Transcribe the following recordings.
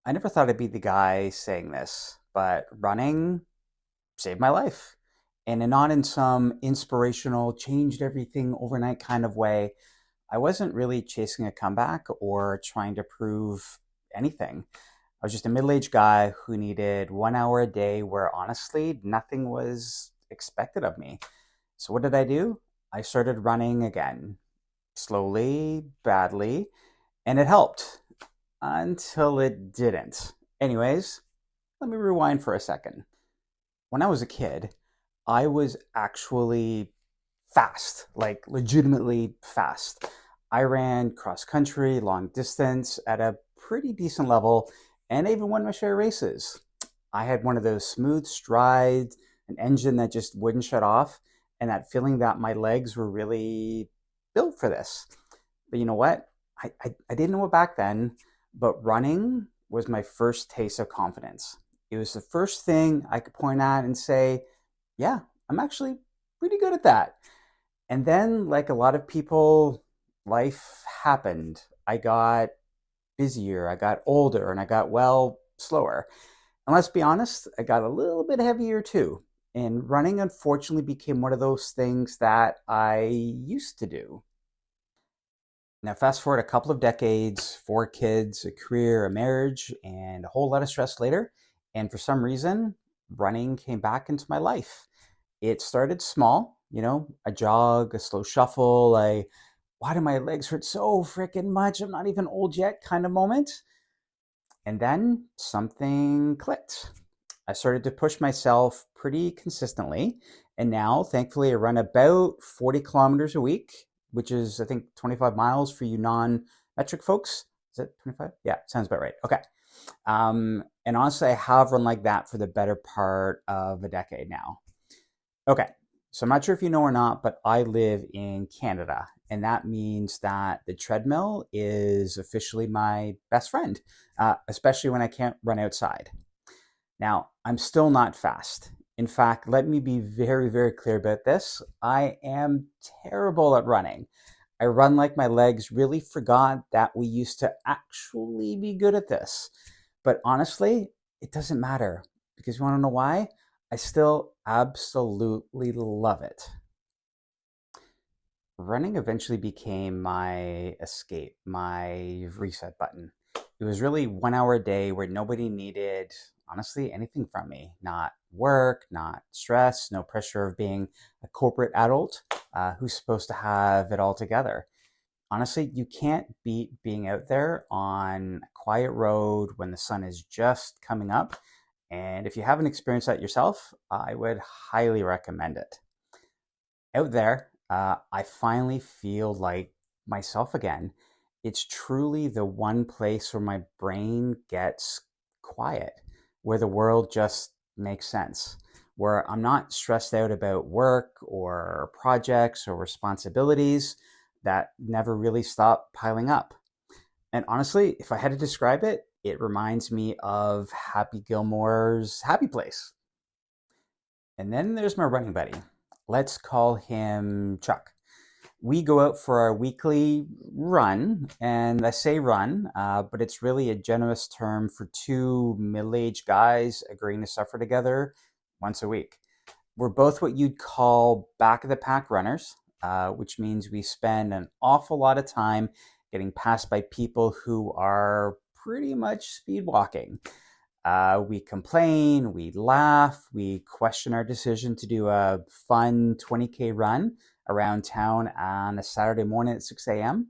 I never thought I'd be the guy saying this, but running saved my life. And not in some inspirational, changed everything overnight kind of way. I wasn't really chasing a comeback or trying to prove anything. I was just a middle aged guy who needed 1 hour a day where honestly nothing was expected of me. So, what did I do? I started running again, slowly, badly, and it helped until it didn't. Anyways, let me rewind for a second. When I was a kid, I was actually fast, like legitimately fast. I ran cross country, long distance at a pretty decent level, and I even won my share of races. I had one of those smooth strides, an engine that just wouldn't shut off, and that feeling that my legs were really built for this. But you know what? I didn't know it back then, but running was my first taste of confidence. It was the first thing I could point at and say, yeah, I'm actually pretty good at that. And then, like a lot of people, life happened. I got busier, I got older, and I got, well, slower. And let's be honest, I got a little bit heavier too. And running, unfortunately, became one of those things that I used to do. Now, fast forward a couple of decades, four kids, a career, a marriage, and a whole lot of stress later. And for some reason, running came back into my life. It started small, a jog, a slow shuffle, a why do my legs hurt so freaking much? I'm not even old yet kind of moment. And then something clicked. I started to push myself pretty consistently. And now, thankfully, I run about 40 kilometers a week, which is, I think, 25 miles for you non metric folks. Is it 25? Yeah, sounds about right. Okay. And honestly, I have run like that for the better part of a decade now. Okay. So I'm not sure if you know or not, but I live in Canada. And that means that the treadmill is officially my best friend, especially when I can't run outside. Now, I'm still not fast. In fact, let me be very, very clear about this. I am terrible at running. I run like my legs really forgot that we used to actually be good at this. But honestly, it doesn't matter because you want to know why? I still absolutely love it. Running eventually became my escape, my reset button. It was really 1 hour a day where nobody needed, honestly, anything from me. Not work, not stress, no pressure of being a corporate adult who's supposed to have it all together. Honestly, you can't beat being out there on a quiet road when the sun is just coming up. And if you haven't experienced that yourself, I would highly recommend it. Out there, I finally feel like myself again. It's truly the one place where my brain gets quiet, where the world just makes sense, where I'm not stressed out about work or projects or responsibilities that never really stop piling up. And honestly, if I had to describe it, it reminds me of Happy Gilmore's Happy Place. And then there's my running buddy. Let's call him Chuck. We go out for our weekly run, and I say run, but it's really a generous term for two middle aged guys agreeing to suffer together once a week. We're both what you'd call back of the pack runners, which means we spend an awful lot of time getting passed by people who are pretty much speed walking. We complain, we laugh, we question our decision to do a fun 20K run around town on a Saturday morning at 6 a.m.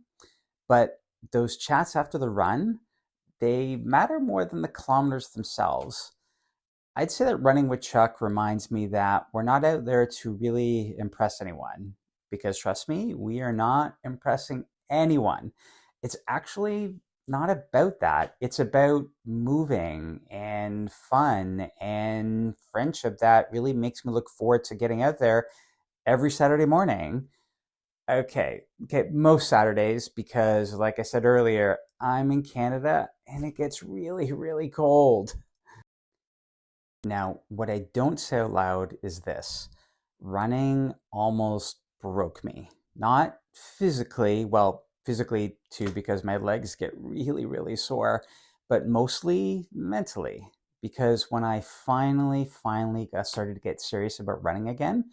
But those chats after the run, they matter more than the kilometers themselves. I'd say that running with Chuck reminds me that we're not out there to really impress anyone. Because trust me, we are not impressing anyone. It's actually not about that. It's about moving and fun and friendship that really makes me look forward to getting out there every Saturday morning. Okay, most Saturdays, because like I said earlier, I'm in Canada and it gets really, really cold. Now, what I don't say out loud is this: running almost broke me. Not physically, well, physically too, because my legs get really, really sore, but mostly mentally. Because when I finally got started to get serious about running again,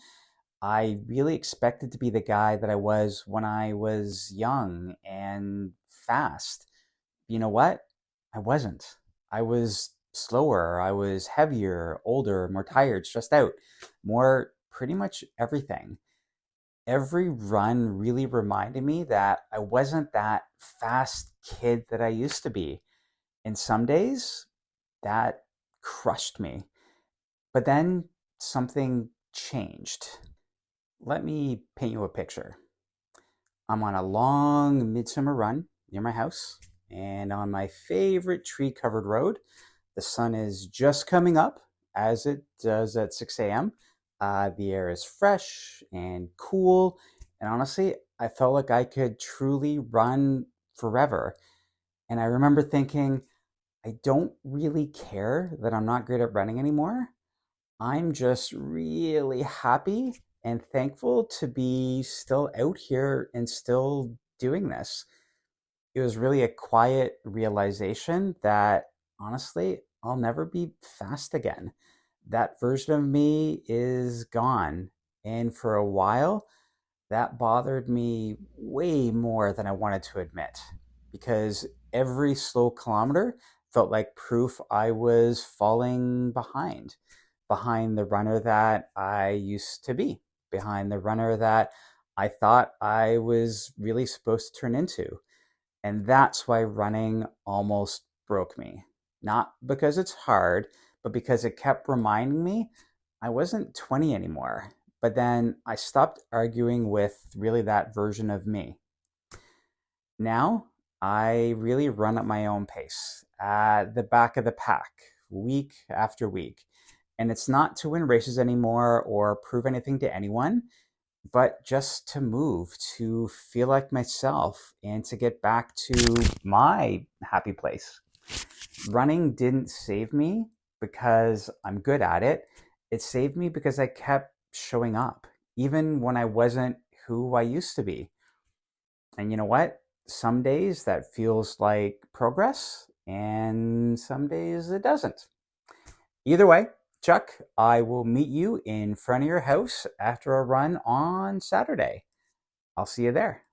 I really expected to be the guy that I was when I was young and fast. You know what? I wasn't. I was slower, I was heavier, older, more tired, stressed out, more pretty much everything. Every run really reminded me that I wasn't that fast kid that I used to be. And some days that crushed me. But then something changed. Let me paint you a picture. I'm on a long midsummer run near my house, and on my favorite tree covered road, the sun is just coming up as it does at 6 a.m. The air is fresh and cool, and honestly, I felt like I could truly run forever. And I remember thinking, I don't really care that I'm not great at running anymore. I'm just really happy and thankful to be still out here and still doing this. It was really a quiet realization that honestly, I'll never be fast again. That version of me is gone. And for a while, that bothered me way more than I wanted to admit because every slow kilometer felt like proof I was falling behind the runner that I used to be, behind the runner that I thought I was really supposed to turn into. And that's why running almost broke me. Not because it's hard, but because it kept reminding me I wasn't 20 anymore. But then I stopped arguing with really that version of me. Now I really run at my own pace, at the back of the pack, week after week. And it's not to win races anymore or prove anything to anyone, but just to move, to feel like myself, and to get back to my happy place. Running didn't save me because I'm good at it. It saved me because I kept showing up, even when I wasn't who I used to be. And you know what? Some days that feels like progress, and some days it doesn't. Either way, Chuck, I will meet you in front of your house after a run on Saturday. I'll see you there.